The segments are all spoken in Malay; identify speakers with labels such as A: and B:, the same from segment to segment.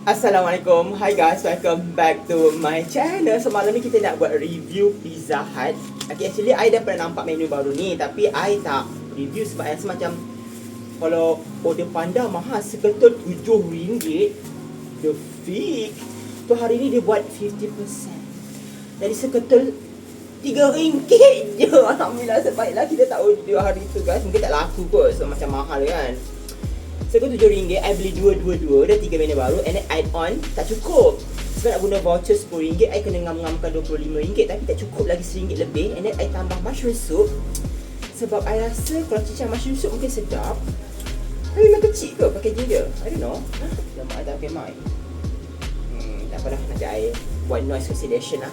A: Assalamualaikum, hi guys, welcome back to my channel. So malam ni kita nak buat review Pizza Hut. Okay, actually I dah pernah nampak menu baru ni, tapi I tak review sebab I rasa macam kalau order panda mahal seketul RM7. The fake. So hari ni dia buat 50%. Jadi seketul RM3 je. Alhamdulillah, sebaiklah kita tak order hari tu guys. Mungkin tak laku kot, so macam mahal kan. Sekarang RM7, I beli dua-dua, dah 3 menu baru. And then add on, tak cukup. Sebab nak guna voucher RM10, I kena ngam-ngamkan RM25. Tapi tak cukup lagi RM1 lebih. And then I tambah mushroom soup. Sebab I rasa kalau cicah mushroom soup mungkin sedap. Tapi memang kecil ke packaging dia? I don't know. Lama I tak pakai mic. Tak apalah, nanti I buat noise cancellation lah.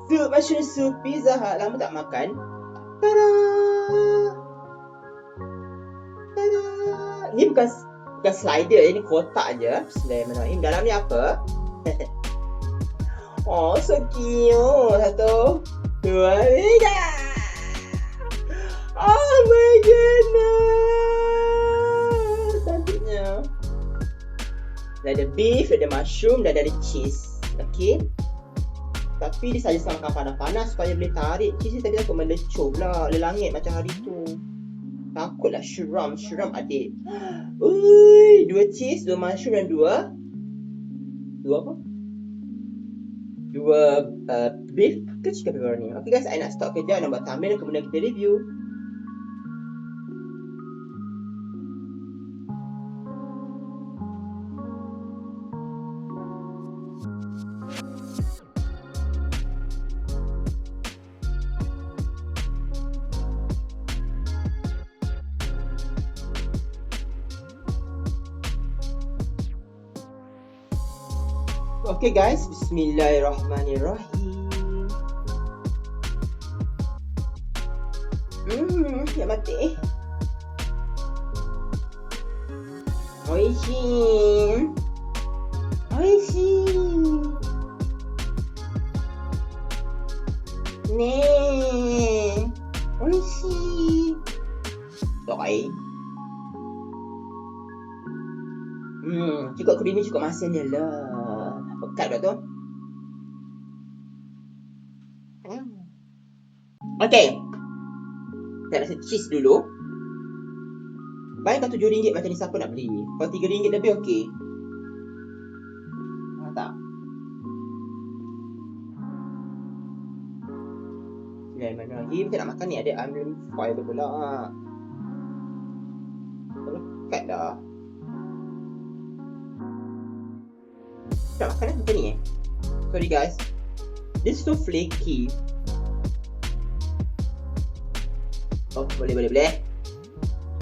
A: Soup, mushroom soup, Pizza Hut. Lama tak makan. Tada! Ni bukan slider, ini kotak je. Bismillahirrahmanirrahim. Dalam ni apa? Oh, so cute. 1, 2, 3. Oh my goodness. Cantiknya. Dah ada beef, dah ada mushroom, dah ada cheese. Okay. Tapi dia saja makan panas-panas supaya boleh tarik cheese. Tapi takut melecup pula. Lelangit macam hari tu. Takutlah shrimp adik. Ui, 2 cheese, 2 mushroom dan 2 apa? 2 beef ke chicken pepperoni. Okay guys, I nak stop kerja, nak buat thumbnail, kemudian kita review. Okay guys, bismillahirrahmanirrahim. Ya mati. Oishi. Ne. Oishi. Okay. Cukup creamy, cukup masin je lah. Pekat dah tu. Okay. Kita rasa cheese dulu. Bayangkan RM7 macam ni, siapa nak beli? Kalau RM3 lebih okey. Tak. Bismillahirrahmanirrahim. Kita nak makan ni, ada aluminium foil pula. Pekat dah. Tak makan macam ni Sorry guys. This is so flaky. Oh, boleh.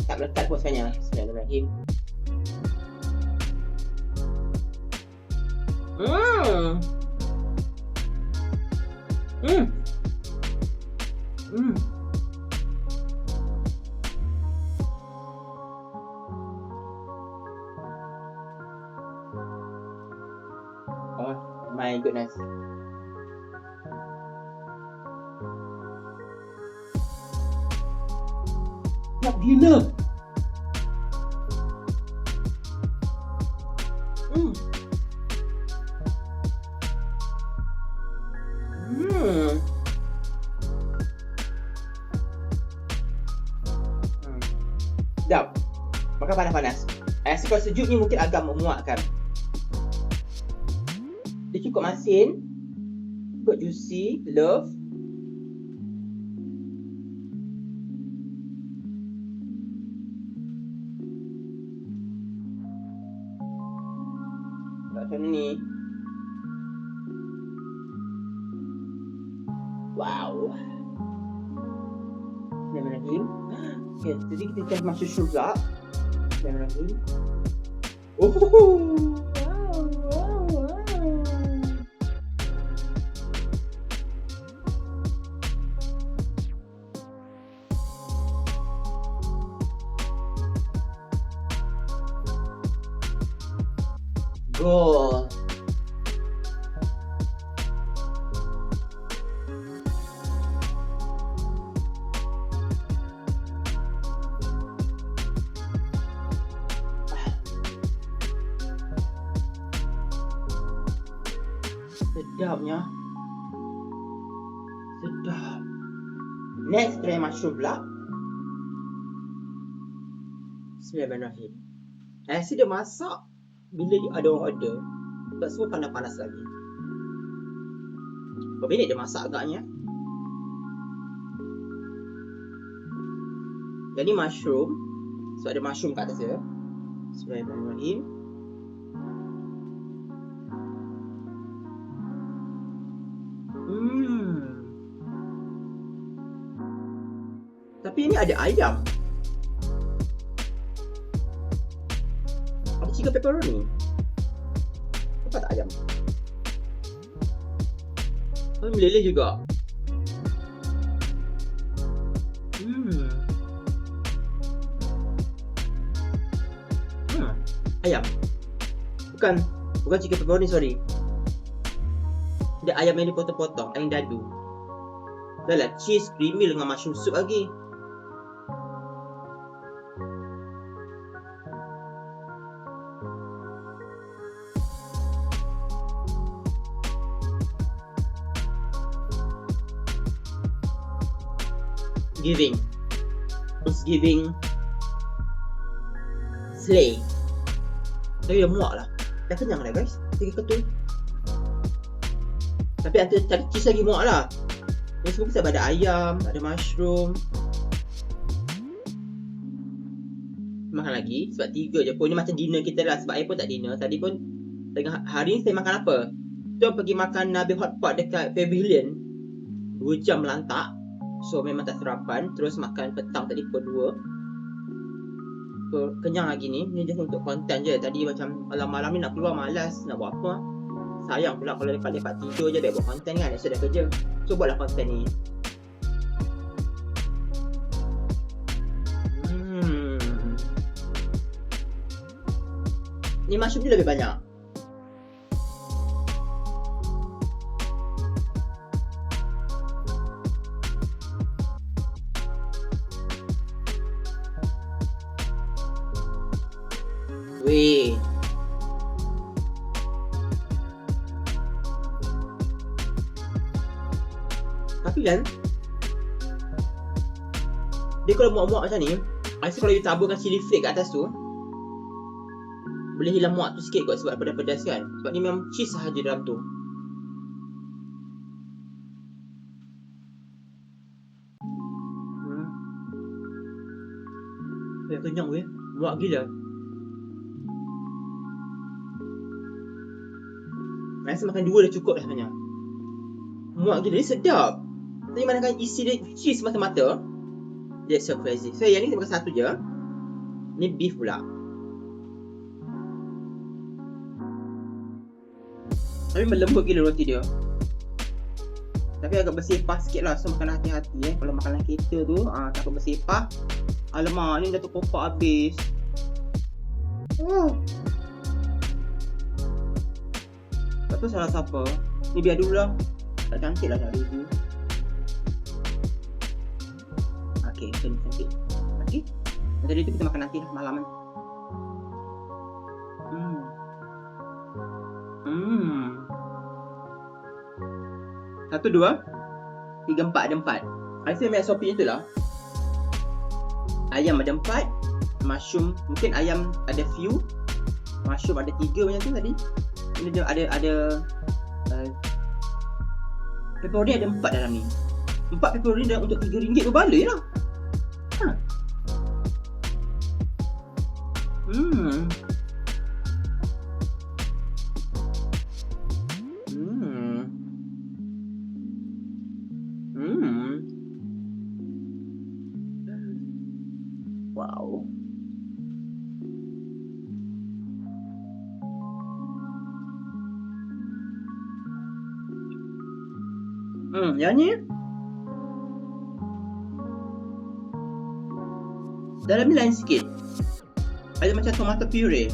A: Tak melekat pun sebenarnya. Bismillahirrahmanirrahim. Oh my goodness. Nak gila. Sedap. Makan panas-panas. Rasa kalau sejuk ni mungkin agak memuakkan. Dia cukup masin, cukup juicy, love. Macam ni. Wow. Bismillahirrahmanirrahim. Okay, jadi kita test mushroom pula. Bismillahirrahmanirrahim. Oh. Go. Sedapnya. Sedap. Next, try mushroom pula. Bismillahirrahmanirrahim. Nasi dia masak bila ada orang order. Tak semua panas-panas lagi. Berapa minit dia masak agaknya. Dan ni mushroom. So ada mushroom kat atas dia. Bismillahirrahmanirrahim. Tapi ini ada ayam. Ada chicken pepperoni. Apa tak ayam? Oh, meleleh juga. Ayam. Bukan chicken pepperoni, sorry. Dia ayam yang dipotong-potong, ayam dadu. Dah lah, cheese creamy dengan mushroom soup lagi. It's giving slay. Tapi dah muak lah. Dah kenyang dah guys. 3 ketul. Tapi ada cheese lagi muak lah. Yang semua sebab ada ayam, ada mushroom. Makan lagi. Sebab 3 je pun. Ni macam dinner kita lah. Sebab saya pun tak dinner. Tadi pun tengah hari ni saya makan apa? Kita pergi makan Nabi Hotpot dekat Pavilion. 2 jam melantak. So memang tak sarapan. Terus makan petang tadi pukul 2. So kenyang lagi ni. Ni just untuk konten je. Tadi macam malam-malam ni nak keluar malas. Nak buat apa. Sayang pula kalau lepak-lepak tidur je. Baik buat konten kan. Esok dah kerja. So buatlah konten ni. Ni mushroom ni lebih banyak. Weh. Tapi kan dia kalau muak-muak macam ni, I rasa kalau you taburkan chili flake kat atas tu boleh hilang muak tu sikit kot sebab pedas-pedas kan. Sebab ni memang cheese sahaja dalam tu. Kenyang weh. Muak gila. Rasa makan 2 dah cukup dah sebenarnya. Muak gila, dia sedap. Tapi manakala isi dia cheese mata-mata, dia so crazy. So yang ni kita makan 1 je. Ni beef pula. Tapi melembut gila roti dia. Tapi agak bersepah sikit lah. So makan hati-hati kalau makan dalam kereta tu takut bersepah. Alamak, ni dah terkopak habis. Tak tahu salah siapa. Ni biar dulu lah. Tak cantik lah nak review. Okay, macam ni cantik. Okay. Macam itu kita makan nanti lah malam ni. Satu, 2 3, 4. Ada 4. I say make SOP je tu lah. Ayam ada 4. Mushroom, mungkin ayam ada few. Mushroom ada 3 macam tu tadi. Ini ada pepperoni ada 4 dalam ni. 4 pepperoni dah untuk RM3 berbaloi lah. Wow. Yang ni dalam ni lain sikit. Ada macam tomato puree.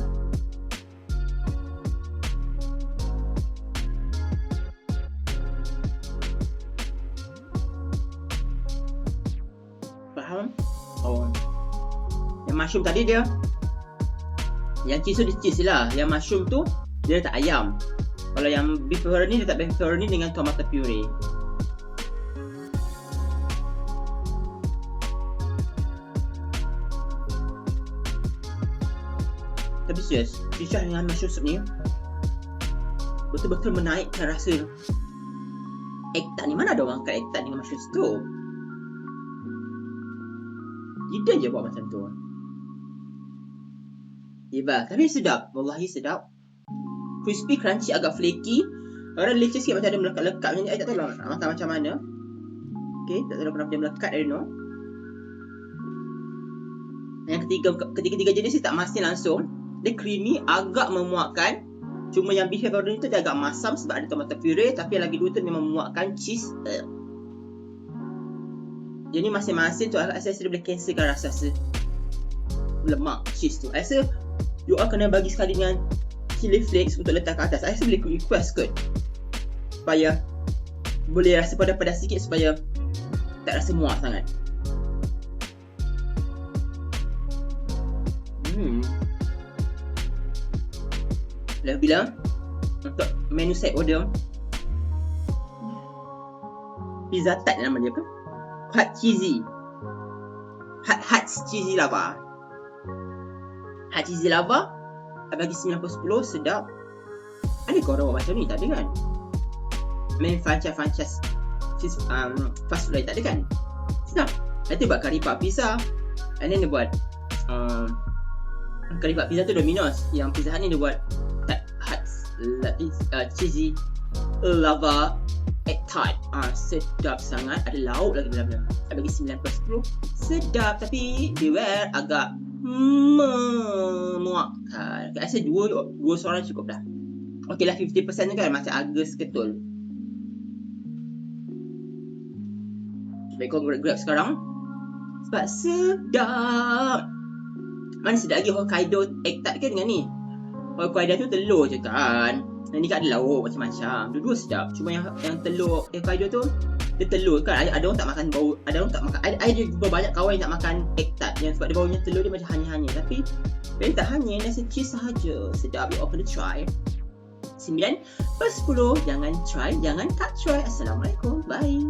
A: Faham? Oh. Yang mushroom tadi dia, yang cheese tu dia cheese lah. Yang mushroom tu dia letak ayam. Kalau yang beef pepperoni, dia tak beef pepperoni dengan tomato puree. Tapi serius, pizza dengan mushroom soup ni betul-betul menaikkan rasa egg tart ni. Mana ada orang makan egg tart dengan mushroom soup? Lidah je buat macam tu. Iba, tapi sedap. Wallahi sedap. Crispy, crunchy, agak flaky. Orang leceh sikit macam ada melekat-lekat macam ni. I tak tahu lah nak makan macam mana. Okay, tak tahu kenapa dia melekat, I don't know. Yang ketiga jenis ni tak masin langsung. Dia creamy, agak memuakkan. Cuma yang beef pepperoni tu dia agak masam sebab ada tomato puree. Tapi yang lagi dua tu memang memuakkan cheese. Dia ni masin-masin tu, saya rasa dia boleh cancelkan rasa lemak cheese tu. I rasa you all kena bagi sekali dengan chili flakes untuk letak kat atas. I rasa boleh request kot supaya boleh rasa padas-padas sikit supaya tak rasa muak sangat. Dah bilang untuk menu set order pizza tart nama dia apa? Hot cheesy. Hot cheesy lava. Hot cheesy lava bagi 9/10, sedap. Ada kau orang macam ni? Tak ada kan? Main franchise fast food lain tak ada kan? Sedap. Nanti buat curry puff pizza. And then dia buat curry puff pizza tu Domino's. Yang Pizza Hut ni dia buat hot cheesy lava egg tart. Sedap sangat. Ada lauk lagi dalamnya. Saya bagi 9/10. Sedap tapi beware agak memuakkan. Saya rasa dua seorang cukup dah. Okey lah, 50% kan macam agak seketul. Baik, kau grab sekarang sebab sedap. Mana sedap lagi Hokkaido egg tart ke dengan ni? Hokkaido tu telur je kan. Yang ni kan ada lauk macam-macam. Dua-dua sedap. Cuma yang telur Hokkaido tu dia telur kan. Ada orang tak makan bau. Ada orang tak makan. Ada jumpa banyak kawan yang tak makan egg tart yang sebab dia baunya telur dia macam hanya-hanya. Tapi dia tak hanya, nasi cheese sahaja. Sedap. You all kena try. 9/10. Jangan try, jangan tak try. Assalamualaikum. Bye.